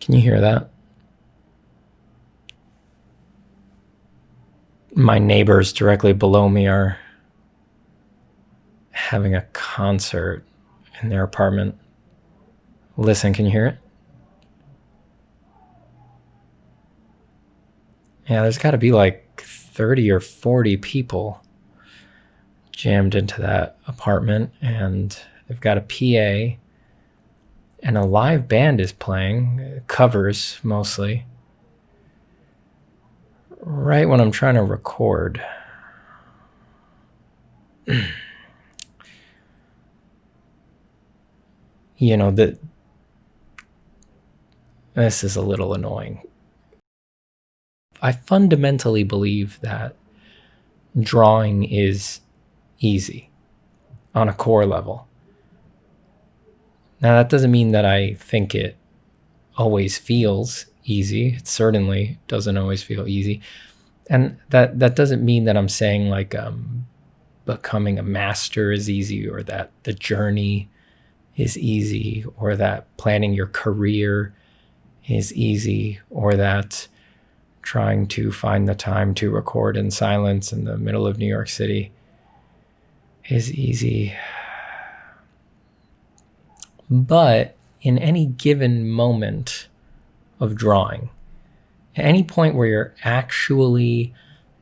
Can you hear that? My neighbors directly below me are having a concert in their apartment. Listen, can you hear it? Yeah, there's got to be like 30 or 40 people jammed into that apartment, and they've got a PA, and a live band is playing, covers mostly, right when I'm trying to record. You know, this is a little annoying. I fundamentally believe that drawing is easy on a core level. Now, that doesn't mean that I think it always feels easy. It certainly doesn't always feel easy. And that doesn't mean that I'm saying like becoming a master is easy, or that the journey is easy, or that planning your career is easy, or that trying to find the time to record in silence in the middle of New York City is easy. But in any given moment of drawing, at any point where you're actually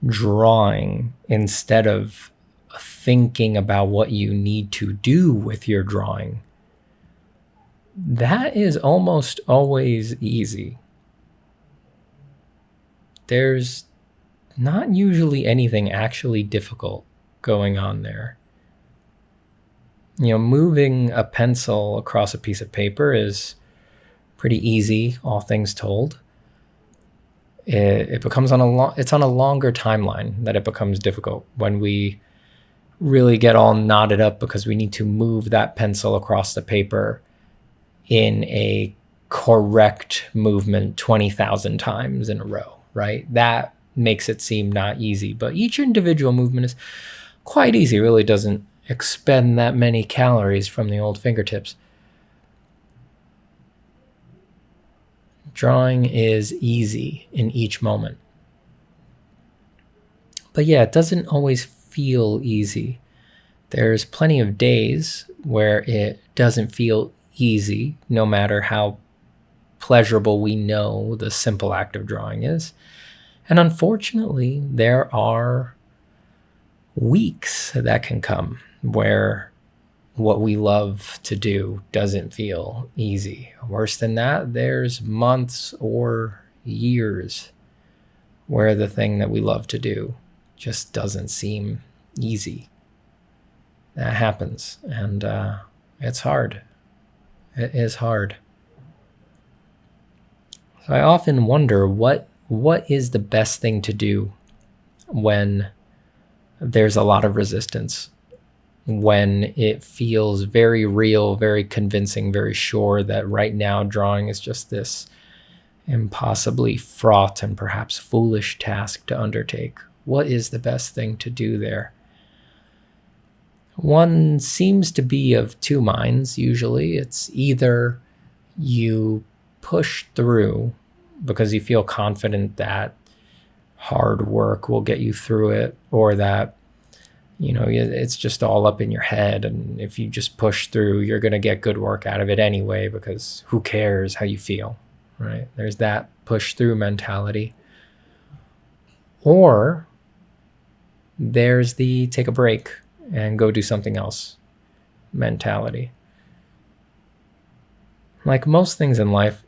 drawing instead of thinking about what you need to do with your drawing, that is almost always easy. There's not usually anything actually difficult going on there. You know, moving a pencil across a piece of paper is pretty easy, all things told. It becomes it's on a longer timeline that it becomes difficult when we really get all knotted up because we need to move that pencil across the paper in a correct movement 20,000 times in a row, right? That makes it seem not easy, but each individual movement is quite easy. It really doesn't expend that many calories from the old fingertips. Drawing is easy in each moment. But yeah, it doesn't always feel easy. There's plenty of days where it doesn't feel easy, no matter how pleasurable we know the simple act of drawing is. And unfortunately, there are weeks that can come where what we love to do doesn't feel easy. Worse than that, there's months or years where the thing that we love to do just doesn't seem easy. That happens, and it's hard. It is hard. So I often wonder what is the best thing to do when there's a lot of resistance, when it feels very real, very convincing, very sure that right now drawing is just this impossibly fraught and perhaps foolish task to undertake. What is the best thing to do there? One seems to be of two minds usually. It's either you push through because you feel confident that hard work will get you through it, or that, you know, it's just all up in your head, and if you just push through, you're going to get good work out of it anyway, because who cares how you feel, right? There's that push through mentality. Or there's the take a break and go do something else mentality. Like most things in life,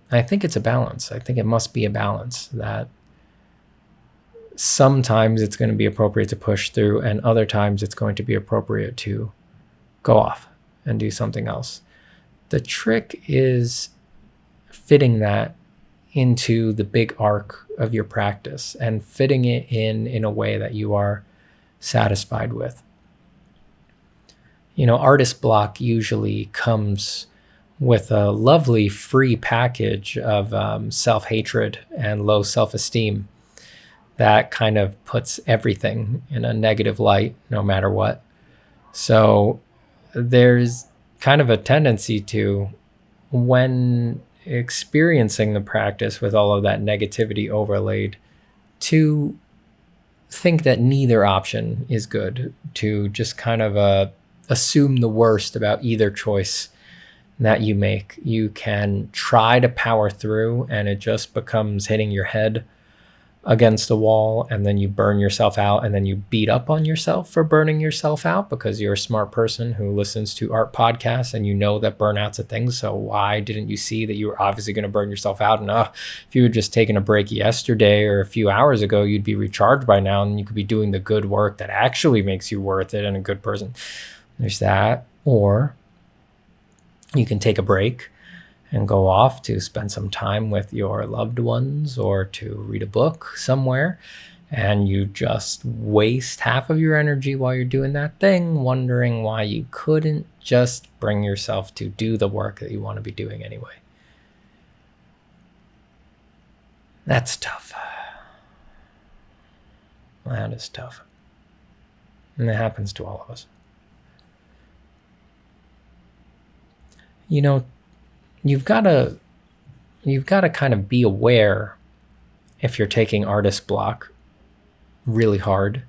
I think it's a balance. I think it must be a balance, that sometimes it's going to be appropriate to push through, and other times it's going to be appropriate to go off and do something else. The trick is fitting that into the big arc of your practice and fitting it in a way that you are satisfied with. You know, artist block usually comes with a lovely free package of self-hatred and low self-esteem that kind of puts everything in a negative light no matter what. So there's kind of a tendency to when experiencing the practice with all of that negativity overlaid, to think that neither option is good, to just kind of assume the worst about either choice that you make. You can try to power through, and it just becomes hitting your head against a wall, and then you burn yourself out, and then you beat up on yourself for burning yourself out because you're a smart person who listens to art podcasts and you know that burnout's a thing. So why didn't you see that you were obviously going to burn yourself out? And if you had just taken a break yesterday or a few hours ago, you'd be recharged by now, and you could be doing the good work that actually makes you worth it and a good person. There's that. Or you can take a break and go off to spend some time with your loved ones or to read a book somewhere, and you just waste half of your energy while you're doing that thing, wondering why you couldn't just bring yourself to do the work that you want to be doing anyway. That's tough. That is tough. And it happens to all of us. You know, you've got to kind of be aware, if you're taking artist block really hard,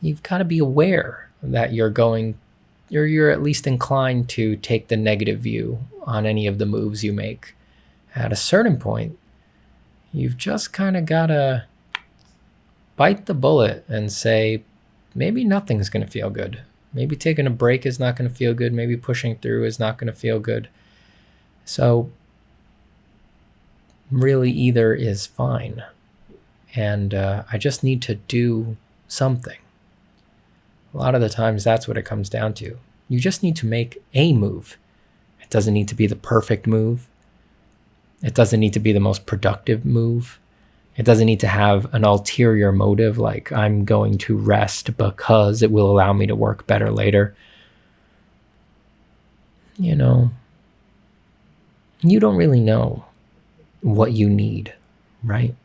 you've got to be aware that you're at least inclined to take the negative view on any of the moves you make. At a certain point, you've just kind of got to bite the bullet and say, maybe nothing's going to feel good. Maybe taking a break is not going to feel good. Maybe pushing through is not going to feel good. So really either is fine. And I just need to do something. A lot of the times that's what it comes down to. You just need to make a move. It doesn't need to be the perfect move. It doesn't need to be the most productive move. It doesn't need to have an ulterior motive like I'm going to rest because it will allow me to work better later. You know, you don't really know what you need, right?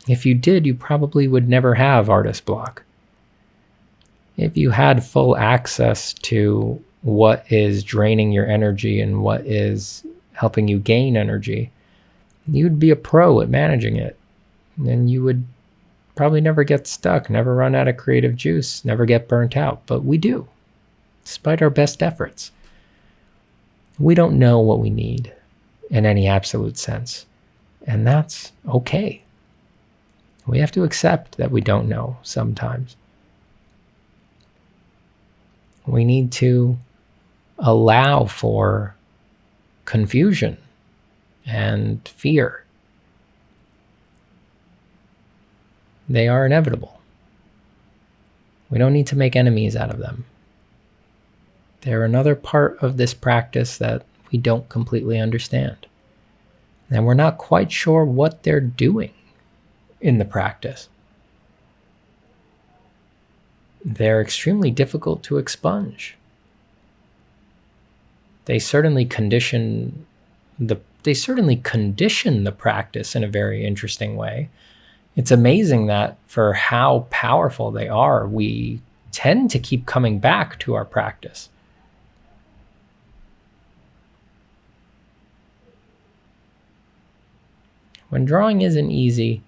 If you did, you probably would never have artist block. If you had full access to what is draining your energy and what is helping you gain energy, you'd be a pro at managing it. And you would probably never get stuck, never run out of creative juice, never get burnt out. But we do, despite our best efforts. We don't know what we need in any absolute sense. And that's okay. We have to accept that we don't know sometimes. We need to allow for confusion and fear. They are inevitable. We don't need to make enemies out of them. They're another part of this practice that we don't completely understand. And we're not quite sure what they're doing in the practice. They're extremely difficult to expunge. They certainly condition the practice in a very interesting way. It's amazing that for how powerful they are, we tend to keep coming back to our practice. When drawing isn't easy,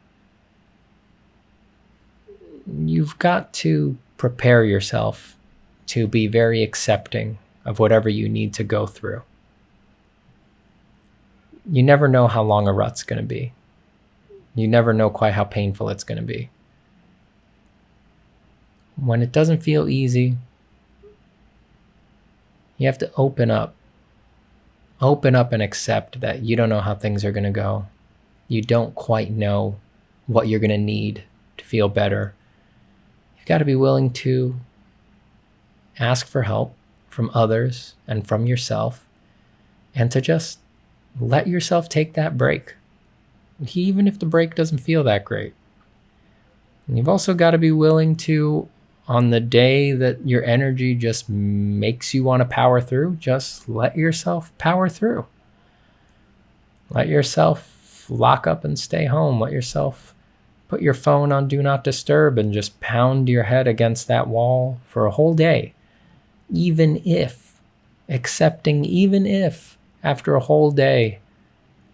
you've got to prepare yourself to be very accepting of whatever you need to go through. You never know how long a rut's going to be. You never know quite how painful it's going to be. When it doesn't feel easy, you have to open up. Open up and accept that you don't know how things are going to go. You don't quite know what you're going to need to feel better. You've got to be willing to ask for help from others and from yourself, and to just let yourself take that break, even if the break doesn't feel that great. And you've also got to be willing to, on the day that your energy just makes you want to power through, just let yourself power through. Let yourself lock up and stay home. Let yourself put your phone on Do Not Disturb and just pound your head against that wall for a whole day. Even if After a whole day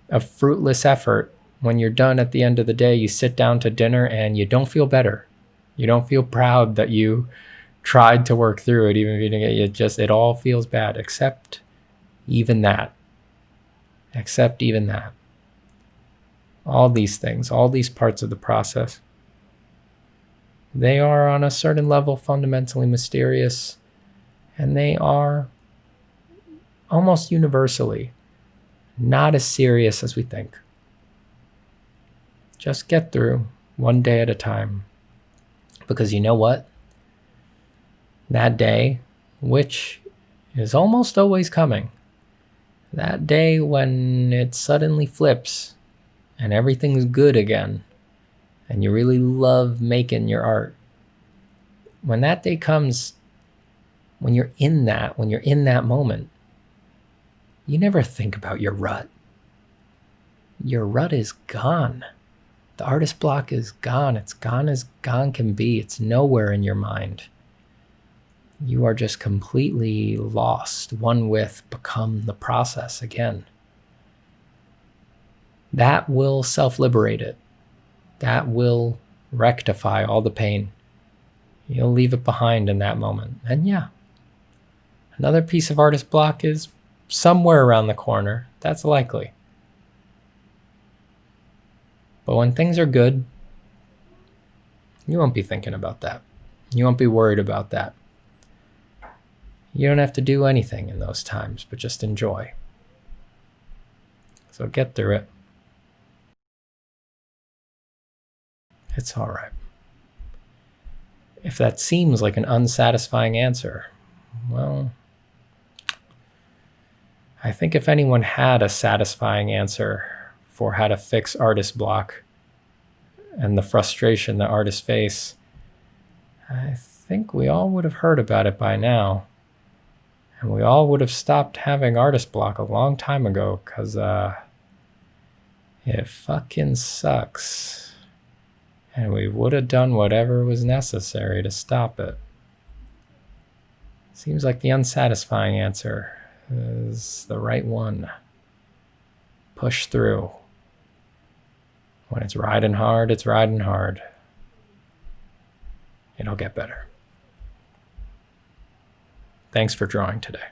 of fruitless effort, when you're done at the end of the day, you sit down to dinner and you don't feel better. You don't feel proud that you tried to work through it, even if you didn't get it. It all feels bad, except even that. Except even that. All these things, all these parts of the process, they are on a certain level fundamentally mysterious, and they are almost universally not as serious as we think. Just get through one day at a time. Because you know what? That day, which is almost always coming, that day when it suddenly flips and everything's good again, and you really love making your art, when that day comes, when you're in that moment, you never think about your rut. Your rut is gone. The artist block is gone. It's gone as gone can be. It's nowhere in your mind. You are just completely lost, one with become the process again. That will self-liberate it. That will rectify all the pain. You'll leave it behind in that moment. And yeah, another piece of artist block is somewhere around the corner. That's likely. But when things are good, you won't be thinking about that. You won't be worried about that. You don't have to do anything in those times, but just enjoy. So get through it. It's all right. If that seems like an unsatisfying answer, well, I think if anyone had a satisfying answer for how to fix artist block and the frustration that artists face, I think we all would have heard about it by now. And we all would have stopped having artist block a long time ago, because it fucking sucks. And we would have done whatever was necessary to stop it. Seems like the unsatisfying answer is the right one. Push through. When it's riding hard, it's riding hard. It'll get better. Thanks for drawing today.